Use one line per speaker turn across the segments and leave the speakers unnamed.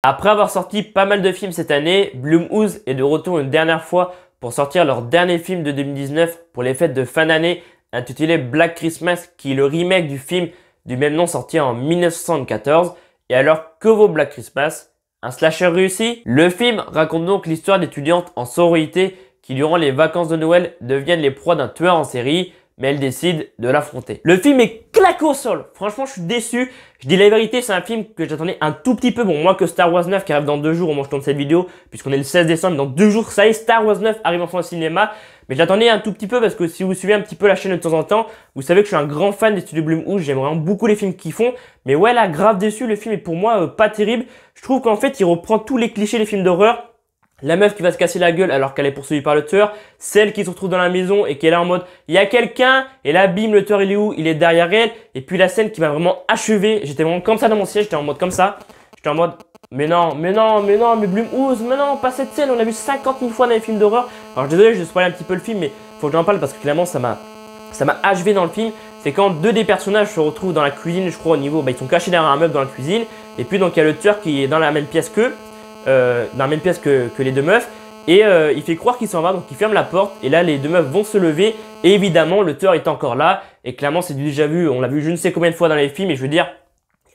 Après avoir sorti pas mal de films cette année, Blumhouse est de retour une dernière fois pour sortir leur dernier film de 2019 pour les fêtes de fin d'année intitulé Black Christmas, qui est le remake du film du même nom sorti en 1974. Et alors, que vaut Black Christmas? Un slasher réussi? Le film raconte donc l'histoire d'étudiantes en sororité qui durant les vacances de Noël deviennent les proies d'un tueur en série, mais elles décident de l'affronter. Le film est claqué au sol. Franchement, je suis déçu. Je dis la vérité, c'est un film que j'attendais un tout petit peu. Bon, moins que Star Wars 9 qui arrive dans 2 jours au moment où je tourne cette vidéo, puisqu'on est le 16 décembre. Dans 2 jours, ça y est, Star Wars 9 arrive enfin au cinéma. Mais je l'attendais un tout petit peu parce que si vous suivez un petit peu la chaîne de temps en temps, vous savez que je suis un grand fan des studios Blumhouse. J'aime vraiment beaucoup les films qu'ils font. Mais ouais, là, grave déçu. Le film est pour moi pas terrible. Je trouve qu'en fait, il reprend tous les clichés des films d'horreur. La meuf qui va se casser la gueule alors qu'elle est poursuivie par le tueur, celle qui se retrouve dans la maison et qui est là en mode il y a quelqu'un, et là bim, le tueur il est où? Il est derrière elle. Et puis la scène qui m'a vraiment achevé, j'étais vraiment comme ça dans mon siège, j'étais en mode comme ça, j'étais en mode mais non, mais Blumhouse, mais non, pas cette scène, on l'a vu 50 000 fois dans les films d'horreur. Alors désolé, je spoil un petit peu le film, mais faut que j'en parle parce que clairement ça m'a achevé dans le film. C'est quand deux des personnages se retrouvent dans la cuisine, je crois au niveau, ils sont cachés derrière un meuble dans la cuisine, et puis donc il y a le tueur qui est dans la même pièce qu'eux. Dans la même pièce que les deux meufs, et il fait croire qu'il s'en va, donc il ferme la porte, et là les deux meufs vont se lever, et évidemment le tueur est encore là, et clairement c'est du déjà vu, on l'a vu je ne sais combien de fois dans les films, et je veux dire,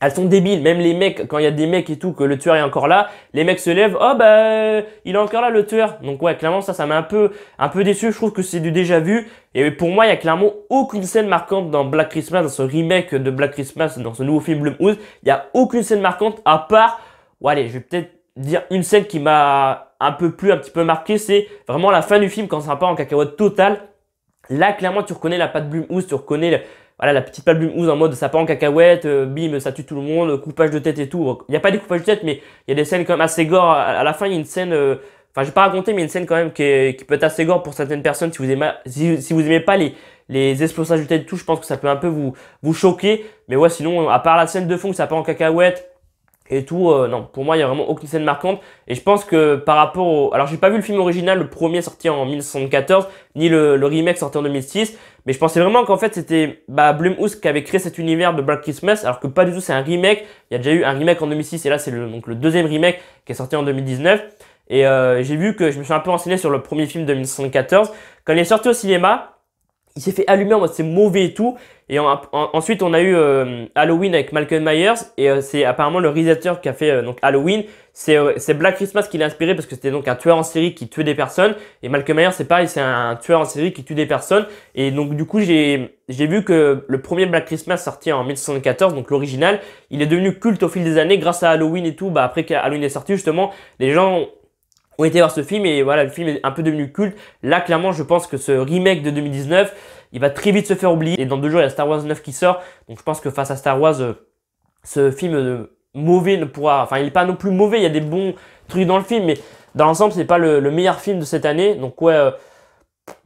elles sont débiles, même les mecs, quand il y a des mecs et tout, que le tueur est encore là, les mecs se lèvent, oh bah il est encore là le tueur. Donc ouais, clairement ça m'a un peu déçu, je trouve que c'est du déjà vu, et pour moi il y a clairement aucune scène marquante dans Black Christmas, dans ce remake de Black Christmas, dans ce nouveau film Blumhouse, il y a aucune scène marquante à part, ouais allez, je vais peut-être dire une scène qui m'a un petit peu marqué, c'est vraiment la fin du film quand ça part en cacahuète totale. Là, clairement, tu reconnais la patte Blumhouse, tu reconnais voilà, la petite patte Blumhouse en mode ça part en cacahuète, bim, ça tue tout le monde, coupage de tête et tout. Il n'y a pas des coupages de tête, mais il y a des scènes quand même assez gore. À la fin, il y a une scène, enfin, je vais pas raconter, mais il y a une scène quand même qui peut être assez gore pour certaines personnes. Si vous aimez pas les explosions de tête et tout, je pense que ça peut un peu vous choquer. Mais ouais, sinon, à part la scène de fond où ça part en cacahuète, et tout, non, pour moi, il n'y a vraiment aucune scène marquante. Et je pense que par rapport au... Alors, j'ai pas vu le film original, le premier sorti en 1974, ni le remake sorti en 2006. Mais je pensais vraiment qu'en fait, c'était Blumhouse qui avait créé cet univers de Black Christmas, alors que pas du tout, c'est un remake. Il y a déjà eu un remake en 2006, et là, c'est donc le deuxième remake qui est sorti en 2019. Et j'ai vu que je me suis un peu renseigné sur le premier film de 1974. Quand il est sorti au cinéma, il s'est fait allumer en mode c'est mauvais et tout. Et ensuite, on a eu Halloween avec Michael Myers. Et c'est apparemment le réalisateur qui a fait donc Halloween. C'est Black Christmas qui l'a inspiré parce que c'était donc un tueur en série qui tuait des personnes. Et Michael Myers, c'est pareil, c'est un tueur en série qui tue des personnes. Et donc, du coup, j'ai vu que le premier Black Christmas sorti en 1974, donc l'original, il est devenu culte au fil des années grâce à Halloween et tout. Après qu'Halloween est sorti, justement, les gens ont été voir ce film et voilà, le film est un peu devenu culte. Là, clairement, je pense que ce remake de 2019, il va très vite se faire oublier. Et dans 2 jours, il y a Star Wars 9 qui sort. Donc, je pense que face à Star Wars, ce film mauvais ne pourra... Enfin, il n'est pas non plus mauvais. Il y a des bons trucs dans le film. Mais dans l'ensemble, c'est pas le meilleur film de cette année. Donc, ouais...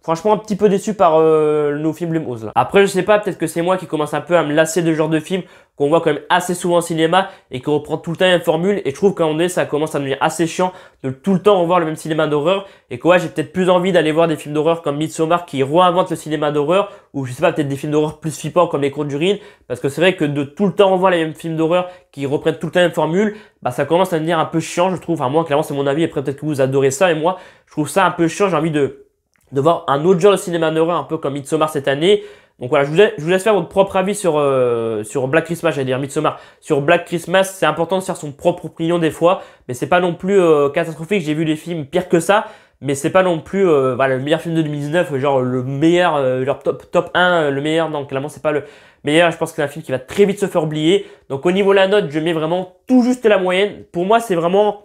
franchement, un petit peu déçu par le nouveau film Blumhouse là. Après, je sais pas, peut-être que c'est moi qui commence un peu à me lasser de ce genre de film qu'on voit quand même assez souvent au cinéma et qui reprend tout le temps la même formule. Et je trouve qu'à un moment donné, ça commence à devenir assez chiant de tout le temps revoir le même cinéma d'horreur. Et que ouais, j'ai peut-être plus envie d'aller voir des films d'horreur comme Midsommar qui réinvente le cinéma d'horreur, ou je sais pas, peut-être des films d'horreur plus flippants comme Les Conjuring. Parce que c'est vrai que de tout le temps revoir les mêmes films d'horreur qui reprennent tout le temps la même formule, ça commence à devenir un peu chiant, je trouve. Enfin, moi, clairement, c'est mon avis. Après, peut-être que vous adorez ça. Et moi, je trouve ça un peu chiant. J'ai envie de voir un autre genre de cinéma d'horreur un peu comme Midsommar cette année. Donc voilà, je vous laisse faire votre propre avis sur Black Christmas, j'allais dire Midsommar. Sur Black Christmas, c'est important de faire son propre opinion des fois, mais c'est pas non plus catastrophique. J'ai vu des films pires que ça, mais c'est pas non plus voilà, le meilleur film de 2019, genre le meilleur, genre top 1, le meilleur. Donc clairement, c'est pas le meilleur. Je pense que c'est un film qui va très vite se faire oublier. Donc au niveau de la note, je mets vraiment tout juste la moyenne. Pour moi, c'est vraiment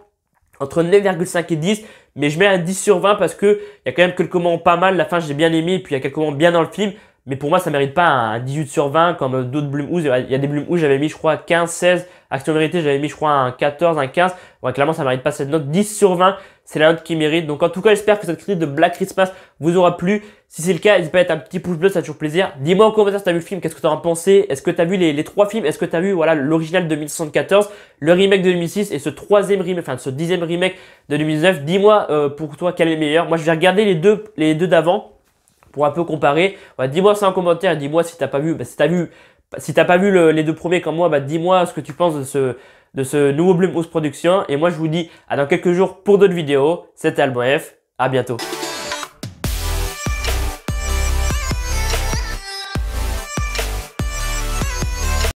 entre 9,5 et 10, mais je mets un 10 sur 20 parce que il y a quand même quelques moments pas mal. La fin, j'ai bien aimé, et puis il y a quelques moments bien dans le film. Mais pour moi, ça mérite pas un 18 sur 20 comme d'autres Blumhouse. Il y a des Blumhouse, j'avais mis, je crois, 15, 16. Action Vérité, j'avais mis, je crois, un 14, un 15. Ouais, clairement, ça mérite pas cette note. 10 sur 20, c'est la note qui mérite. Donc, en tout cas, j'espère que cette critique de Black Christmas vous aura plu. Si c'est le cas, n'hésitez pas à mettre un petit pouce bleu, ça fait toujours plaisir. Dis-moi en commentaire si t'as vu le film, qu'est-ce que t'en as pensé. Est-ce que t'as vu les 3 films? Est-ce que t'as vu, voilà, l'original de 1974, le remake de 2006 et ce 3e remake, enfin, ce 10e remake de 2019? Dis-moi, pour toi, quel est le meilleur. Moi, je vais regarder les deux d'avant pour un peu comparer. Ouais, dis-moi ça en commentaire et dis-moi si t'as pas vu, si t'as pas vu les 2 premiers comme moi, dis-moi ce que tu penses de ce nouveau Blumhouse Production. Et moi, je vous dis à dans quelques jours pour d'autres vidéos. C'était Alban F. À bientôt.